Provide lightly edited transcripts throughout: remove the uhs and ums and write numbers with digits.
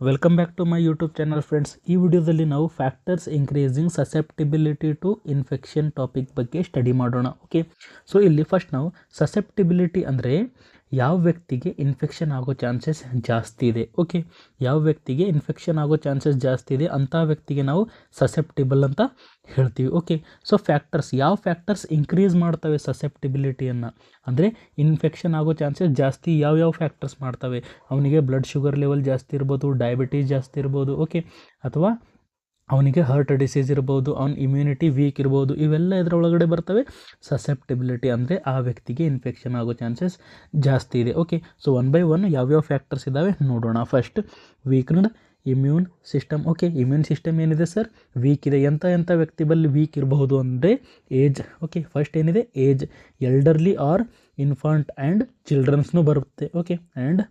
Welcome back to my YouTube channel friends. ಈ ವಿಡಿಯೋದಲ್ಲಿ ನಾವು factors increasing susceptibility to infection topic ಬಗ್ಗೆ study ಮಾಡೋಣ. ಓಕೆ, ಸೊ ಇಲ್ಲಿ ಫಸ್ಟ್ ನಾವು ಸಸೆಪ್ಟಿಬಿಲಿಟಿ ಅಂದರೆ ಯಾವ ವ್ಯಕ್ತಿಗೆ ಇನ್ಫೆಕ್ಷನ್ ಆಗೋ ಚಾನ್ಸಸ್ ಜಾಸ್ತಿ ಇದೆ. ಓಕೆ, ಯಾವ ವ್ಯಕ್ತಿಗೆ ಇನ್ಫೆಕ್ಷನ್ ಆಗೋ ಚಾನ್ಸಸ್ ಜಾಸ್ತಿ ಇದೆ ಅಂಥ ವ್ಯಕ್ತಿಗೆ ನಾವು ಸಸೆಪ್ಟಿಬಲ್ ಅಂತ ಹೇಳ್ತೀವಿ. ಓಕೆ, ಸೊ ಫ್ಯಾಕ್ಟರ್ಸ್, ಯಾವ ಫ್ಯಾಕ್ಟರ್ಸ್ ಇನ್ಕ್ರೀಸ್ ಮಾಡ್ತವೆ ಸಸೆಪ್ಟಿಬಿಲಿಟಿಯನ್ನು ಅಂದರೆ ಇನ್ಫೆಕ್ಷನ್ ಆಗೋ ಚಾನ್ಸಸ್ ಜಾಸ್ತಿ ಯಾವ್ಯಾವ ಫ್ಯಾಕ್ಟರ್ಸ್ ಮಾಡ್ತವೆ. ಅವನಿಗೆ ಬ್ಲಡ್ ಶುಗರ್ ಲೆವೆಲ್ ಜಾಸ್ತಿ ಇರ್ಬೋದು, ಡಯಾಬಿಟೀಸ್ ಜಾಸ್ತಿ ಇರ್ಬೋದು. ಓಕೆ, ಅಥವಾ ಅವನಿಗೆ ಹಾರ್ಟ್ ಡಿಸೀಸ್ ಇರ್ಬೋದು, ಅವ್ನ ಇಮ್ಯುನಿಟಿ ವೀಕ್ ಇರ್ಬೋದು. ಇವೆಲ್ಲ ಇದರೊಳಗಡೆ ಬರ್ತವೆ. ಸಸೆಪ್ಟಿಬಿಲಿಟಿ ಅಂದರೆ ಆ ವ್ಯಕ್ತಿಗೆ ಇನ್ಫೆಕ್ಷನ್ ಆಗೋ ಚಾನ್ಸಸ್ ಜಾಸ್ತಿ ಇದೆ. Okay, so one by one ಯಾವ್ಯಾವ ಫ್ಯಾಕ್ಟರ್ಸ್ ಇದ್ದಾವೆ ನೋಡೋಣ. First, weakened immune system. Okay, immune system ಏನಿದೆ ಸರ್, ವೀಕ್ ಇದೆ. ಎಂಥ ವ್ಯಕ್ತಿ ಬಲ್ಲಿ ವೀಕ್ ಇರಬಹುದು ಅಂದರೆ ಏಜ್. ಓಕೆ, ಫಸ್ಟ್ ಏನಿದೆ age, elderly or infant and ಚಿಲ್ಡ್ರನ್ಸ್ನೂ ಬರುತ್ತೆ. Okay, and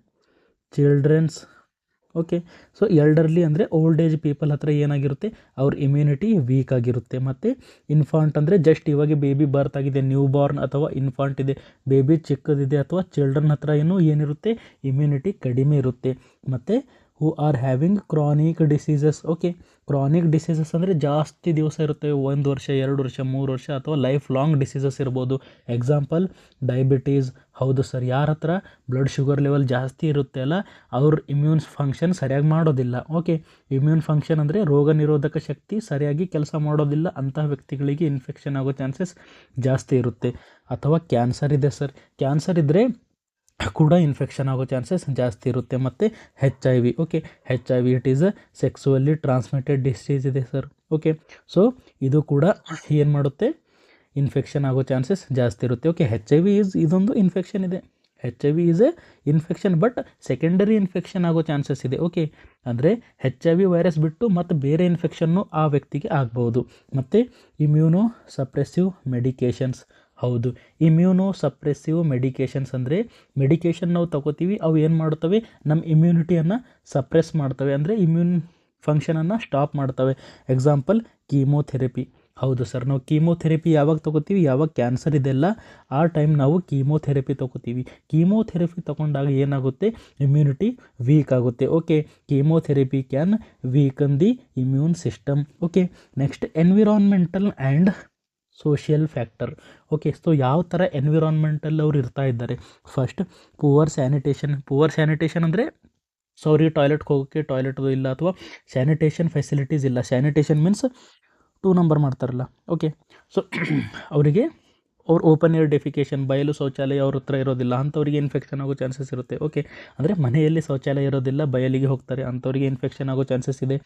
children's. Okay, so elderly ಅಂದರೆ ಓಲ್ಡ್ ಏಜ್ ಪೀಪಲ್ ಹತ್ರ ಏನಾಗಿರುತ್ತೆ, ಅವ್ರ ಇಮ್ಯುನಿಟಿ ವೀಕ್ ಆಗಿರುತ್ತೆ. ಮತ್ತು ಇನ್ಫಾಂಟ್ ಅಂದರೆ ಜಸ್ಟ್ ಇವಾಗ ಬೇಬಿ ಬರ್ತ್ ಆಗಿದೆ, ನ್ಯೂ ಬಾರ್ನ್ ಅಥವಾ ಇನ್ಫಾಂಟ್ ಇದೆ, ಬೇಬಿ ಚಿಕ್ಕದಿದೆ, ಅಥವಾ ಚಿಲ್ಡ್ರನ್ ಹತ್ರ ಏನಿರುತ್ತೆ, ಇಮ್ಯುನಿಟಿ ಕಡಿಮೆ ಇರುತ್ತೆ. ಮತ್ತು who are having chronic diseases. Okay, chronic diseases ಅಂದರೆ ಜಾಸ್ತಿ ದಿವಸ ಇರುತ್ತೆ, 1 ವರ್ಷ 2 ವರ್ಷ 3 ವರ್ಷ ಅಥವಾ ಲೈಫ್ ಲಾಂಗ್ ಡಿಸೀಸಸ್ ಇರ್ಬೋದು. Example diabetes. ಹೌದು ಸರ್, ಯಾರ ಹತ್ರ ಬ್ಲಡ್ ಶುಗರ್ ಲೆವೆಲ್ ಜಾಸ್ತಿ ಇರುತ್ತೆ ಅಲ್ಲ, ಅವ್ರ ಇಮ್ಯೂನ್ ಫಂಕ್ಷನ್ ಸರಿಯಾಗಿ ಮಾಡೋದಿಲ್ಲ. ಓಕೆ, ಇಮ್ಯೂನ್ ಫಂಕ್ಷನ್ ಅಂದರೆ ರೋಗ ನಿರೋಧಕ ಶಕ್ತಿ ಸರಿಯಾಗಿ ಕೆಲಸ ಮಾಡೋದಿಲ್ಲ, ಅಂತಹ ವ್ಯಕ್ತಿಗಳಿಗೆ ಇನ್ಫೆಕ್ಷನ್ ಆಗೋ ಚಾನ್ಸಸ್ ಜಾಸ್ತಿ ಇರುತ್ತೆ. ಅಥವಾ ಕ್ಯಾನ್ಸರ್ ಇದೆ ಸರ್, ಕ್ಯಾನ್ಸರ್ ಇದ್ದರೆ ಕೂಡ ಇನ್ಫೆಕ್ಷನ್ ಆಗೋ ಚಾನ್ಸಸ್ ಜಾಸ್ತಿ ಇರುತ್ತೆ. ಮತ್ತು HIV. Okay, HIV it is a sexually transmitted disease ಇದೆ ಸರ್. ಓಕೆ, ಸೊ ಇದು ಕೂಡ ಏನು ಮಾಡುತ್ತೆ, ಇನ್ಫೆಕ್ಷನ್ ಆಗೋ ಚಾನ್ಸಸ್ ಜಾಸ್ತಿ ಇರುತ್ತೆ. ಓಕೆ, HIV ಇದೊಂದು ಇನ್ಫೆಕ್ಷನ್ ಇದೆ. HIV is a infection, but secondary infection ಆಗೋ ಚಾನ್ಸಸ್ ಇದೆ. ಓಕೆ, ಅಂದರೆ HIV ವೈರಸ್ ಬಿಟ್ಟು ಮತ್ತು ಬೇರೆ ಇನ್ಫೆಕ್ಷನ್ನು ಆ ವ್ಯಕ್ತಿಗೆ ಆಗ್ಬೋದು. ಮತ್ತು ಇಮ್ಯೂನೋ ಸಪ್ರೆಸಿವ್ ಮೆಡಿಕೇಷನ್ಸ್. ಹೌದು, ಇಮ್ಯೂನೋ ಸಪ್ರೆಸಿವ್ ಮೆಡಿಕೇಷನ್ಸ್ ಅಂದರೆ ಮೆಡಿಕೇಷನ್ ನಾವು ತಗೋತೀವಿ, ಅವು ಏನು ಮಾಡ್ತವೆ, ನಮ್ಮ ಇಮ್ಯುನಿಟಿಯನ್ನು ಸಪ್ರೆಸ್ ಮಾಡ್ತವೆ, ಅಂದರೆ ಇಮ್ಯೂನ್ ಫಂಕ್ಷನನ್ನು ಸ್ಟಾಪ್ ಮಾಡ್ತವೆ. Example chemotherapy. ಹೌದು ಸರ್, ನಾವು ಕೀಮೋಥೆರಪಿ ಯಾವಾಗ ತೊಗೋತೀವಿ, ಯಾವಾಗ ಕ್ಯಾನ್ಸರ್ ಇದೆಲ್ಲ ಆ ಟೈಮ್ ನಾವು ಕೀಮೋಥೆರಪಿ ತೊಗೋತೀವಿ. ಕೀಮೋಥೆರಪಿ ತೊಗೊಂಡಾಗ ಏನಾಗುತ್ತೆ, ಇಮ್ಯುನಿಟಿ ವೀಕ್ ಆಗುತ್ತೆ. Okay, chemotherapy can weaken the immune system. Okay, next environmental and social factor. Okay, so ಯಾವ ಥರ ಎನ್ವಿರಾನ್ಮೆಂಟಲ್ಲಿ ಅವ್ರು ಇರ್ತಾ ಇದ್ದಾರೆ. ಫಸ್ಟ್, ಪುವರ್ ಸ್ಯಾನಿಟೇಷನ್ ಅಂದರೆ ಸೊ ಅವ್ರಿಗೆ ಟಾಯ್ಲೆಟ್ಗೆ ಹೋಗೋಕ್ಕೆ ಟಾಯ್ಲೆಟ್ ಇಲ್ಲ, ಅಥವಾ ಸ್ಯಾನಿಟೇಷನ್ ಫೆಸಿಲಿಟೀಸ್ ಇಲ್ಲ. ಸ್ಯಾನಿಟೇಷನ್ ಮೀನ್ಸ್ 2 ನಂಬರ್ ಮಾಡ್ತಾರಲ್ಲ. ಓಕೆ, ಸೊ ಅವರಿಗೆ ಅವ್ರು ಓಪನ್ ಏರ್ ಡೆಫಿಕೇಷನ್, ಬಯಲು ಶೌಚಾಲಯ ಅವ್ರ ಹತ್ರ ಇರೋದಿಲ್ಲ, ಅಂಥವ್ರಿಗೆ ಇನ್ಫೆಕ್ಷನ್ ಆಗೋ ಚಾನ್ಸಸ್ ಇರುತ್ತೆ. ಓಕೆ, ಅಂದರೆ ಮನೆಯಲ್ಲಿ ಶೌಚಾಲಯ ಇರೋದಿಲ್ಲ, ಬಯಲಿಗೆ ಹೋಗ್ತಾರೆ, ಅಂಥವ್ರಿಗೆ ಇನ್ಫೆಕ್ಷನ್ ಆಗೋ ಚಾನ್ಸಸ್ ಇದೆ.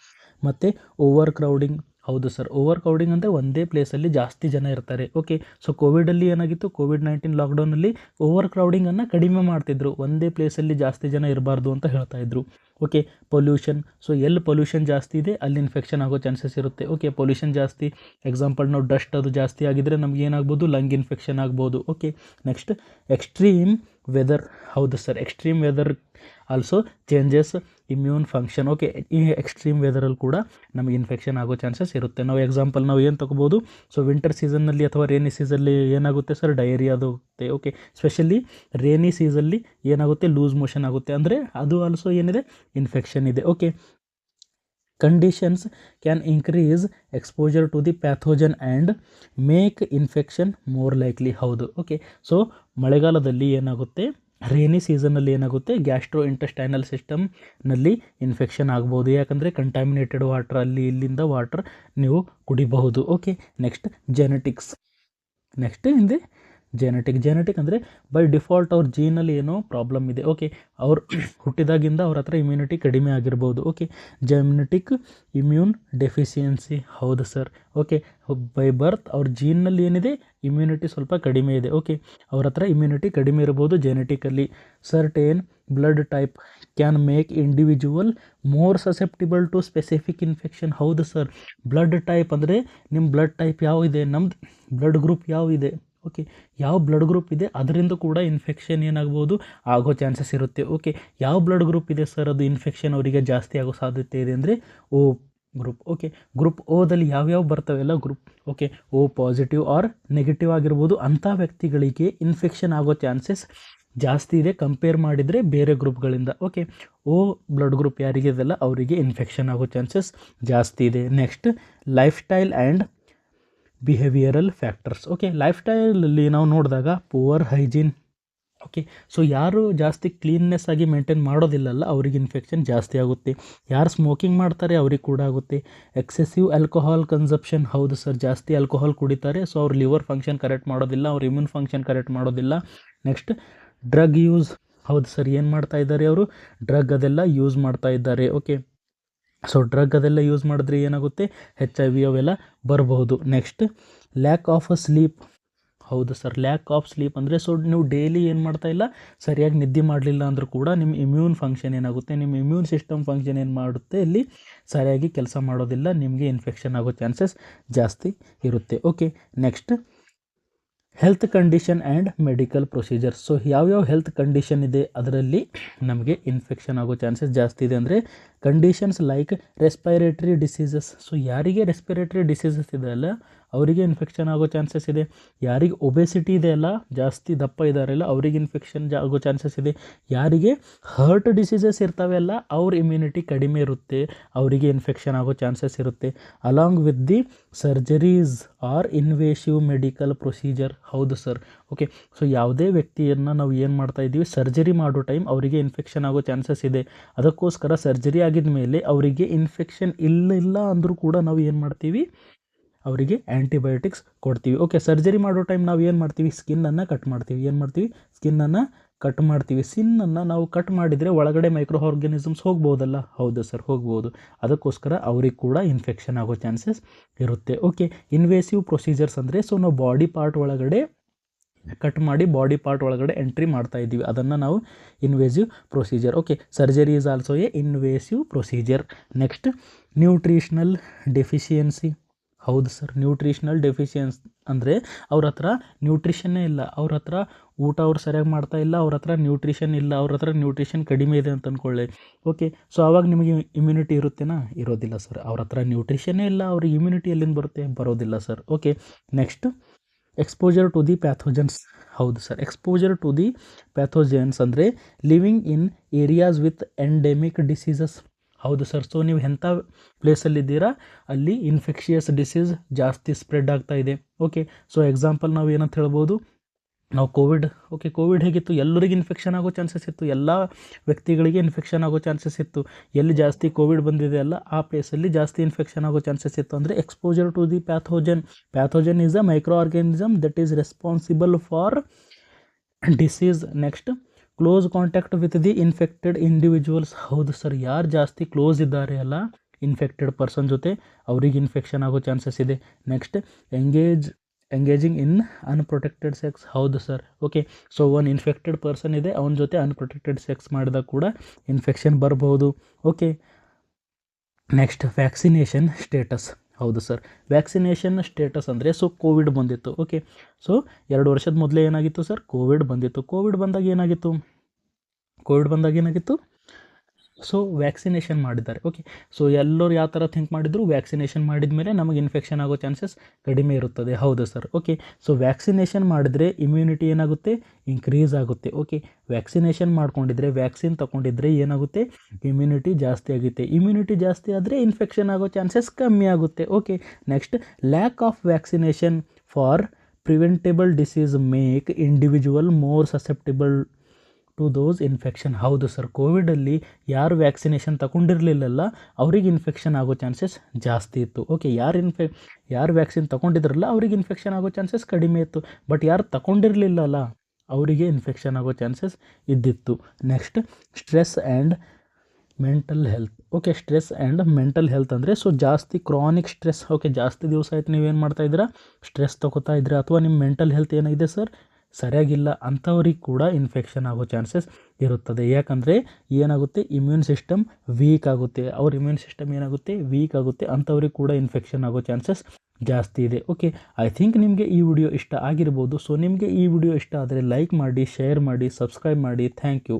ಮತ್ತು ಓವರ್ ಕ್ರೌಡಿಂಗ್. ಹೌದು ಸರ್, ಓವರ್ ಕ್ರೌಡಿಂಗ್ ಅಂದರೆ ಒಂದೇ ಪ್ಲೇಸಲ್ಲಿ ಜಾಸ್ತಿ ಜನ ಇರ್ತಾರೆ. ಓಕೆ, ಸೊ ಕೋವಿಡಲ್ಲಿ ಏನಾಗಿತ್ತು, ಕೋವಿಡ್-19 ಲಾಕ್ಡೌನಲ್ಲಿ ಓವರ್ ಕ್ರೌಡಿಂಗನ್ನು ಕಡಿಮೆ ಮಾಡ್ತಿದ್ರು, ಒಂದೇ ಪ್ಲೇಸಲ್ಲಿ ಜಾಸ್ತಿ ಜನ ಇರಬಾರ್ದು ಅಂತ ಹೇಳ್ತಾಯಿದ್ರು. Okay, pollution. ಸೊ ಎಲ್ಲಿ ಪೊಲ್ಯೂಷನ್ ಜಾಸ್ತಿ ಇದೆ ಅಲ್ಲಿ ಇನ್ಫೆಕ್ಷನ್ ಆಗೋ ಚಾನ್ಸಸ್ ಇರುತ್ತೆ. ಓಕೆ, ಪೊಲ್ಯೂಷನ್ ಜಾಸ್ತಿ, ಎಕ್ಸಾಂಪಲ್ ನಾವು ಡಸ್ಟ್ ಅದು ಜಾಸ್ತಿ ಆಗಿದ್ದರೆ ನಮ್ಗೆ ಏನಾಗ್ಬೋದು, ಲಂಗ್ ಇನ್ಫೆಕ್ಷನ್ ಆಗ್ಬೋದು. Okay, next extreme weather. ಹೌದು sir, extreme weather also changes immune function. Okay, ಈ ಎಕ್ಸ್ಟ್ರೀಮ್ ವೆದರಲ್ಲಿ ಕೂಡ ನಮಗೆ ಇನ್ಫೆಕ್ಷನ್ ಆಗೋ ಚಾನ್ಸಸ್ ಇರುತ್ತೆ. ನಾವು ಎಕ್ಸಾಂಪಲ್ ನಾವು ಏನು ತೊಗೋಬೋದು, ಸೊ ವಿಂಟರ್ ಸೀಸನ್ನಲ್ಲಿ ಅಥವಾ ರೇನಿ ಸೀಸನ್ನಲ್ಲಿ ಏನಾಗುತ್ತೆ ಸರ್, ಡಯೇರಿಯಾ ಆಗುತ್ತೆ. ಓಕೆ, ಸ್ಪೆಷಲಿ ರೇನಿ ಸೀಸನ್ನಲ್ಲಿ ಏನಾಗುತ್ತೆ, ಲೂಸ್ ಮೋಷನ್ ಆಗುತ್ತೆ, ಅಂದರೆ ಅದು ಆಲ್ಸೋ ಏನಿದೆ, ಇನ್ಫೆಕ್ಷನ್ ಇದೆ. Okay, conditions can increase exposure to the pathogen and make infection more likely. ಹೌದು, ಓಕೆ, ಸೊ ಮಳೆಗಾಲದಲ್ಲಿ ಏನಾಗುತ್ತೆ, ರೇನಿ ಸೀಸನ್ನಲ್ಲಿ ಏನಾಗುತ್ತೆ, ಗ್ಯಾಸ್ಟ್ರೋ ಇಂಟೆಸ್ಟೈನಲ್ ಸಿಸ್ಟಮ್ನಲ್ಲಿ ಇನ್ಫೆಕ್ಷನ್ ಆಗ್ಬೋದು. ಯಾಕಂದರೆ ಕಂಟ್ಯಾಮಿನೇಟೆಡ್ ವಾಟರ್, ಅಲ್ಲಿ ಇಲ್ಲಿಂದ ವಾಟರ್ ನೀವು ಕುಡಿಬಹುದು. Okay, next genetics. ನೆಕ್ಸ್ಟ್ ಹಿಂದೆ ಜೆನೆಟಿಕ್ ಅಂದರೆ ಬೈ ಡಿಫಾಲ್ಟ್ ಅವ್ರ ಜೀನಲ್ಲಿ ಏನೋ ಪ್ರಾಬ್ಲಮ್ ಇದೆ. ಓಕೆ, ಅವ್ರು ಹುಟ್ಟಿದಾಗಿಂದ ಅವ್ರ ಹತ್ರ ಇಮ್ಯುನಿಟಿ ಕಡಿಮೆ ಆಗಿರ್ಬೋದು. Okay, genetic immune deficiency. ಹೌದು ಸರ್, ಓಕೆ, ಬೈ ಬರ್ತ್ ಅವ್ರ ಜೀನ್ನಲ್ಲಿ ಏನಿದೆ, ಇಮ್ಯುನಿಟಿ ಸ್ವಲ್ಪ ಕಡಿಮೆ ಇದೆ. ಓಕೆ, ಅವ್ರ ಹತ್ರ ಇಮ್ಯುನಿಟಿ ಕಡಿಮೆ ಇರ್ಬೋದು genetically. Certain blood type can make individual more susceptible to specific infection. ಹೌದು ಸರ್, ಬ್ಲಡ್ ಟೈಪ್ ಅಂದರೆ ನಿಮ್ಮ ಬ್ಲಡ್ ಟೈಪ್ ಯಾವ ಇದೆ, ನಮ್ಮದು ಬ್ಲಡ್ ಗ್ರೂಪ್ ಯಾವ ಇದೆ. ಓಕೆ, ಯಾವ ಬ್ಲಡ್ ಗ್ರೂಪ್ ಇದೆ ಅದರಿಂದ ಕೂಡ ಇನ್ಫೆಕ್ಷನ್ ಏನಾಗ್ಬೋದು, ಆಗೋ ಚಾನ್ಸಸ್ ಇರುತ್ತೆ. ಓಕೆ, ಯಾವ ಬ್ಲಡ್ ಗ್ರೂಪ್ ಇದೆ ಸರ್, ಅದು ಇನ್ಫೆಕ್ಷನ್ ಅವರಿಗೆ ಜಾಸ್ತಿ ಆಗೋ ಸಾಧ್ಯತೆ ಇದೆ ಅಂದರೆ ಓ ಗ್ರೂಪ್. ಓಕೆ, ಗ್ರೂಪ್ ಓದಲ್ಲಿ ಯಾವ್ಯಾವ ಬರ್ತಾವೆಲ್ಲ group. Okay, O positive or negative ಆಗಿರ್ಬೋದು, ಅಂಥ ವ್ಯಕ್ತಿಗಳಿಗೆ ಇನ್ಫೆಕ್ಷನ್ ಆಗೋ ಚಾನ್ಸಸ್ ಜಾಸ್ತಿ ಇದೆ ಕಂಪೇರ್ ಮಾಡಿದರೆ ಬೇರೆ ಗ್ರೂಪ್ಗಳಿಂದ. ಓಕೆ, ಓ ಬ್ಲಡ್ ಗ್ರೂಪ್ ಯಾರಿಗೆ ಇದೆಲ್ಲ ಅವರಿಗೆ ಇನ್ಫೆಕ್ಷನ್ ಆಗೋ ಚಾನ್ಸಸ್ ಜಾಸ್ತಿ ಇದೆ. Next life style and behavioural factors. Okay, life ಸ್ಟೈಲಲ್ಲಿ ನಾವು ನೋಡಿದಾಗ ಪುವರ್ ಹೈಜೀನ್. ಓಕೆ, ಸೊ ಯಾರು ಜಾಸ್ತಿ ಕ್ಲೀನ್ನೆಸ್ ಆಗಿ ಮೇಂಟೈನ್ ಮಾಡೋದಿಲ್ಲಲ್ಲ ಅವ್ರಿಗೆ ಇನ್ಫೆಕ್ಷನ್ ಜಾಸ್ತಿ ಆಗುತ್ತೆ. ಯಾರು ಸ್ಮೋಕಿಂಗ್ ಮಾಡ್ತಾರೆ ಅವ್ರಿಗೆ ಕೂಡ ಆಗುತ್ತೆ. Excessive alcohol consumption. ಹೌದು ಸರ್, ಜಾಸ್ತಿ ಆಲ್ಕೋಹಾಲ್ ಕುಡಿತಾರೆ, ಸೊ ಅವ್ರ ಲಿವರ್ ಫಂಕ್ಷನ್ ಕರೆಕ್ಟ್ ಮಾಡೋದಿಲ್ಲ, ಅವ್ರ ಇಮ್ಯೂನ್ ಫಂಕ್ಷನ್ ಕರೆಕ್ಟ್ ಮಾಡೋದಿಲ್ಲ. Next drug use. ಹೌದು ಸರ್, ಏನು ಮಾಡ್ತಾ ಇದ್ದಾರೆ ಅವರು? ಡ್ರಗ್ ಅದೆಲ್ಲ ಯೂಸ್ ಮಾಡ್ತಾ ಇದ್ದಾರೆ. ಓಕೆ, ಸೊ ಡ್ರಗ್ ಅದೆಲ್ಲ ಯೂಸ್ ಮಾಡಿದ್ರೆ ಏನಾಗುತ್ತೆ? HIV ಅವೆಲ್ಲ ಬರಬಹುದು. Next lack of a sleep. ಹೌದು ಸರ್, ಲ್ಯಾಕ್ ಆಫ್ ಸ್ಲೀಪ್ ಅಂದರೆ ಸೊ ನೀವು ಡೈಲಿ ಏನು ಮಾಡ್ತಾ ಇಲ್ಲ, ಸರಿಯಾಗಿ ನಿದ್ದೆ ಮಾಡಲಿಲ್ಲ ಅಂದರೂ ಕೂಡ ನಿಮ್ಮ ಇಮ್ಯೂನ್ ಫಂಕ್ಷನ್ ಏನಾಗುತ್ತೆ, ನಿಮ್ಮ ಇಮ್ಯೂನ್ ಸಿಸ್ಟಮ್ ಫಂಕ್ಷನ್ ಏನು ಮಾಡುತ್ತೆ, ಇಲ್ಲಿ ಸರಿಯಾಗಿ ಕೆಲಸ ಮಾಡೋದಿಲ್ಲ, ನಿಮಗೆ ಇನ್ಫೆಕ್ಷನ್ ಆಗೋ ಚಾನ್ಸಸ್ ಜಾಸ್ತಿ ಇರುತ್ತೆ. Okay, next health condition and medical procedures. So ಯಾವ್ಯಾವ ಹೆಲ್ತ್ ಕಂಡೀಷನ್ ಇದೆ ಅದರಲ್ಲಿ ನಮಗೆ ಇನ್ಫೆಕ್ಷನ್ ಆಗೋ ಚಾನ್ಸಸ್ ಜಾಸ್ತಿ ಇದೆ ಅಂದರೆ conditions like respiratory diseases. So ಯಾರಿಗೆ ರೆಸ್ಪಿರೇಟರಿ ಡಿಸೀಸಸ್ ಇದೆ ಅಲ್ಲ ಅವರಿಗೆ ಇನ್ಫೆಕ್ಷನ್ ಆಗೋ ಚಾನ್ಸಸ್ ಇದೆ. ಯಾರಿಗೆ ಒಬೆಸಿಟಿ ಇದೆ ಅಲ್ಲ, ಜಾಸ್ತಿ ದಪ್ಪ ಇದ್ದಾರಲ್ಲ ಅವರಿಗೆ ಇನ್ಫೆಕ್ಷನ್ ಆಗೋ ಚಾನ್ಸಸ್ ಇದೆ. ಯಾರಿಗೆ ಹರ್ಟ್ ಡಿಸೀಸಸ್ ಇರ್ತವೆ ಅಲ್ಲ ಅವ್ರ ಇಮ್ಯುನಿಟಿ ಕಡಿಮೆ ಇರುತ್ತೆ, ಅವರಿಗೆ ಇನ್ಫೆಕ್ಷನ್ ಆಗೋ ಚಾನ್ಸಸ್ ಇರುತ್ತೆ. Along with the surgeries or invasive medical procedure. ಹೌದು ಸರ್, ಓಕೆ, ಸೊ ಯಾವುದೇ ವ್ಯಕ್ತಿಯನ್ನು ನಾವು ಏನು ಮಾಡ್ತಾ ಇದ್ದೀವಿ, ಸರ್ಜರಿ ಮಾಡೋ ಟೈಮ್ ಅವರಿಗೆ ಇನ್ಫೆಕ್ಷನ್ ಆಗೋ ಚಾನ್ಸಸ್ ಇದೆ. ಅದಕ್ಕೋಸ್ಕರ ಸರ್ಜರಿ ಆಗಿದ ಮೇಲೆ ಅವರಿಗೆ ಇನ್ಫೆಕ್ಷನ್ ಇಲ್ಲ ಅಂದರೂ ಕೂಡ ನಾವು ಏನು ಮಾಡ್ತೀವಿ, ಅವರಿಗೆ ಆ್ಯಂಟಿಬಯೋಟಿಕ್ಸ್ ಕೊಡ್ತೀವಿ. ಓಕೆ, ಸರ್ಜರಿ ಮಾಡೋ ಟೈಮ್ ನಾವು ಏನು ಮಾಡ್ತೀವಿ, ಸ್ಕಿನ್ನನ್ನು ಕಟ್ ಮಾಡ್ತೀವಿ. ಏನು ಮಾಡ್ತೀವಿ? ಸ್ಕಿನ್ನನ್ನು ಕಟ್ ಮಾಡ್ತೀವಿ. ಸ್ಕಿನ್ನನ್ನು ನಾವು ಕಟ್ ಮಾಡಿದರೆ ಒಳಗಡೆ ಮೈಕ್ರೋ ಆರ್ಗ್ಯಾನಿಸಮ್ಸ್ ಹೋಗ್ಬೋದಲ್ಲ. ಹೌದು ಸರ್, ಹೋಗ್ಬೋದು. ಅದಕ್ಕೋಸ್ಕರ ಅವ್ರಿಗೆ ಕೂಡ ಇನ್ಫೆಕ್ಷನ್ ಆಗೋ ಚಾನ್ಸಸ್ ಇರುತ್ತೆ. ಓಕೆ, ಇನ್ವೇಸಿವ್ ಪ್ರೊಸೀಜರ್ಸ್ ಅಂದರೆ ಸೊ ನಾವು ಬಾಡಿ ಪಾರ್ಟ್ ಒಳಗಡೆ ಕಟ್ ಮಾಡಿ ಬಾಡಿ ಪಾರ್ಟ್ ಒಳಗಡೆ ಎಂಟ್ರಿ ಮಾಡ್ತಾ ಇದ್ದೀವಿ, ಅದನ್ನು ನಾವು invasive procedure. Okay, surgery is also A invasive procedure. Next nutritional deficiency. ಹೌದು ಸರ್, ನ್ಯೂಟ್ರಿಷನಲ್ ಡೆಫಿಷಿಯನ್ಸ್ ಅಂದರೆ ಅವ್ರ ಹತ್ರ ನ್ಯೂಟ್ರಿಷನ್ನೇ ಇಲ್ಲ, ಅವ್ರ ಹತ್ರ ಊಟ ಅವ್ರು ಸರಿಯಾಗಿ ಮಾಡ್ತಾ ಇಲ್ಲ, ಅವ್ರ ಹತ್ರ ನ್ಯೂಟ್ರಿಷನ್ ಇಲ್ಲ, ಅವ್ರ ಹತ್ರ ನ್ಯೂಟ್ರಿಷನ್ ಕಡಿಮೆ ಇದೆ ಅಂತ ಅಂದ್ಕೊಳ್ಳಿ. ಓಕೆ, ಸೊ ಆವಾಗ ನಿಮಗೆ ಇಮ್ಯುನಿಟಿ ಇರುತ್ತೇನಾ? ಇರೋದಿಲ್ಲ ಸರ್. ಅವ್ರ ಹತ್ರ ನ್ಯೂಟ್ರಿಷನ್ನೇ ಇಲ್ಲ, ಅವ್ರಿಗೆ ಇಮ್ಯುನಿಟಿ ಎಲ್ಲಿಂದ ಬರುತ್ತೆ? ಬರೋದಿಲ್ಲ sir. Okay, next exposure to the pathogens. ಹೌದು sir, exposure to the pathogens ಅಂದರೆ living in areas with endemic diseases. ಹೌದು ಸರ್, ಸೊ ನೀವು ಎಂಥ ಪ್ಲೇಸಲ್ಲಿದ್ದೀರಾ ಅಲ್ಲಿ ಇನ್ಫೆಕ್ಷಿಯಸ್ ಡಿಸೀಸ್ ಜಾಸ್ತಿ ಸ್ಪ್ರೆಡ್ ಆಗ್ತಾ ಇದೆ. ಓಕೆ, ಸೊ ಎಕ್ಸಾಂಪಲ್ ನಾವು ಏನಂತ ಹೇಳ್ಬೋದು, ನಾವು ಕೋವಿಡ್ ಹೇಗಿತ್ತು, ಎಲ್ಲರಿಗೆ ಇನ್ಫೆಕ್ಷನ್ ಆಗೋ ಚಾನ್ಸಸ್ ಇತ್ತು, ಎಲ್ಲ ವ್ಯಕ್ತಿಗಳಿಗೆ ಇನ್ಫೆಕ್ಷನ್ ಆಗೋ ಚಾನ್ಸಸ್ ಇತ್ತು. ಎಲ್ಲಿ ಜಾಸ್ತಿ ಕೋವಿಡ್ ಬಂದಿದೆ ಅಲ್ಲ ಆ ಪ್ಲೇಸಲ್ಲಿ ಜಾಸ್ತಿ ಇನ್ಫೆಕ್ಷನ್ ಆಗೋ ಚಾನ್ಸಸ್ ಇತ್ತು. ಅಂದರೆ exposure to the pathogen is a microorganism that is responsible for disease. Next close contact with the infected individuals. ಹೌದು ಸರ್, ಯಾರು ಜಾಸ್ತಿ ಕ್ಲೋಸ್ ಇದ್ದಾರೆ ಅಲ್ಲ ಇನ್ಫೆಕ್ಟೆಡ್ ಪರ್ಸನ್ ಜೊತೆ ಅವ್ರಿಗೆ ಇನ್ಫೆಕ್ಷನ್ ಆಗೋ ಚಾನ್ಸಸ್ ಇದೆ. ನೆಕ್ಸ್ಟ್ ಎಂಗೇಜಿಂಗ್ ಇನ್ ಅನ್ಪ್ರೊಟೆಕ್ಟೆಡ್ ಸೆಕ್ಸ್. ಹೌದು sir, okay, so one infected person ಇದೆ, ಅವನ ಜೊತೆ ಅನ್ಪ್ರೊಟೆಕ್ಟೆಡ್ ಸೆಕ್ಸ್ ಮಾಡಿದಾಗ ಕೂಡ ಇನ್ಫೆಕ್ಷನ್ ಬರ್ಬೋದು. Okay, next vaccination status. ಹೌದು ಸರ್, ವ್ಯಾಕ್ಸಿನೇಷನ್ ಸ್ಟೇಟಸ್ ಅಂದರೆ ಸೊ ಕೋವಿಡ್ ಬಂದಿತ್ತು. ಓಕೆ, ಸೊ 2 ವರ್ಷದ ಮೊದಲೇ ಏನಾಗಿತ್ತು ಸರ್, ಕೋವಿಡ್ ಬಂದಿತ್ತು. ಕೋವಿಡ್ ಬಂದಾಗ ಏನಾಗಿತ್ತು ಸೊ ವ್ಯಾಕ್ಸಿನೇಷನ್ ಮಾಡಿದ್ದಾರೆ. ಓಕೆ, ಸೊ ಎಲ್ಲರೂ ಯಾವ ಥರ ಥಿಂಕ್ ಮಾಡಿದ್ರು, ವ್ಯಾಕ್ಸಿನೇಷನ್ ಮಾಡಿದ ಮೇಲೆ ನಮಗೆ ಇನ್ಫೆಕ್ಷನ್ ಆಗೋ ಚಾನ್ಸಸ್ ಕಡಿಮೆ ಇರುತ್ತದೆ. ಹೌದು ಸರ್, ಓಕೆ, ಸೊ ವ್ಯಾಕ್ಸಿನೇಷನ್ ಮಾಡಿದರೆ ಇಮ್ಯುನಿಟಿ ಏನಾಗುತ್ತೆ, ಇನ್ಕ್ರೀಸ್ ಆಗುತ್ತೆ. ಓಕೆ, ವ್ಯಾಕ್ಸಿನೇಷನ್ ಮಾಡ್ಕೊಂಡಿದ್ರೆ, ವ್ಯಾಕ್ಸಿನ್ ತೊಗೊಂಡಿದ್ರೆ ಏನಾಗುತ್ತೆ, ಇಮ್ಯುನಿಟಿ ಜಾಸ್ತಿ ಆಗುತ್ತೆ. ಇಮ್ಯುನಿಟಿ ಜಾಸ್ತಿ ಆದರೆ ಇನ್ಫೆಕ್ಷನ್ ಆಗೋ ಚಾನ್ಸಸ್ ಕಮ್ಮಿ ಆಗುತ್ತೆ. Okay, next lack of vaccination for preventable disease make individual more susceptible to those infection. ಹೌದು ಸರ್, ಕೋವಿಡಲ್ಲಿ ಯಾರು ವ್ಯಾಕ್ಸಿನೇಷನ್ ತಗೊಂಡಿರಲಿಲ್ಲಲ್ಲ ಅವ್ರಿಗೆ ಇನ್ಫೆಕ್ಷನ್ ಆಗೋ ಚಾನ್ಸಸ್ ಜಾಸ್ತಿ ಇತ್ತು. ಓಕೆ, ಯಾರು ವ್ಯಾಕ್ಸಿನ್ ತೊಗೊಂಡಿದ್ರಲ್ಲ ಅವ್ರಿಗೆ ಇನ್ಫೆಕ್ಷನ್ ಆಗೋ ಚಾನ್ಸಸ್ ಕಡಿಮೆ ಇತ್ತು. ಬಟ್ ಯಾರು ತಗೊಂಡಿರಲಿಲ್ಲಲ್ಲ ಅವರಿಗೆ ಇನ್ಫೆಕ್ಷನ್ ಆಗೋ ಚಾನ್ಸಸ್ ಇದ್ದಿತ್ತು. Next stress and mental health. Okay, stress and mental health ಅಂದರೆ ಸೊ ಜಾಸ್ತಿ ಕ್ರಾನಿಕ್ ಸ್ಟ್ರೆಸ್. ಓಕೆ, ಜಾಸ್ತಿ ದಿವಸ ಆಯ್ತು ನೀವೇನು ಮಾಡ್ತಾ ಇದ್ದೀರಾ, ಸ್ಟ್ರೆಸ್ ತೊಗೋತಾ ಇದ್ದೀರಾ, ಅಥವಾ ನಿಮ್ಮ ಮೆಂಟಲ್ ಹೆಲ್ತ್ ಏನಿದೆ ಸರ್ ಸರಿಯಾಗಿಲ್ಲ, ಅಂಥವ್ರಿಗೆ ಕೂಡ ಇನ್ಫೆಕ್ಷನ್ ಆಗೋ ಚಾನ್ಸಸ್ ಇರುತ್ತದೆ. ಯಾಕಂದರೆ ಏನಾಗುತ್ತೆ, ಇಮ್ಯೂನ್ ಸಿಸ್ಟಮ್ ವೀಕ್ ಆಗುತ್ತೆ, ಅವ್ರ ಇಮ್ಯೂನ್ ಸಿಸ್ಟಮ್ ಏನಾಗುತ್ತೆ, ವೀಕ್ ಆಗುತ್ತೆ, ಅಂಥವ್ರಿಗೆ ಕೂಡ ಇನ್ಫೆಕ್ಷನ್ ಆಗೋ ಚಾನ್ಸಸ್ ಜಾಸ್ತಿ ಇದೆ. ಓಕೆ, ಐ ಥಿಂಕ್ ನಿಮಗೆ ಈ ವಿಡಿಯೋ ಇಷ್ಟ ಆಗಿರ್ಬೋದು. ಸೊ ನಿಮಗೆ ಈ ವಿಡಿಯೋ ಇಷ್ಟ ಆದರೆ ಲೈಕ್ ಮಾಡಿ, ಶೇರ್ ಮಾಡಿ, ಸಬ್ಸ್ಕ್ರೈಬ್ ಮಾಡಿ. Thank you.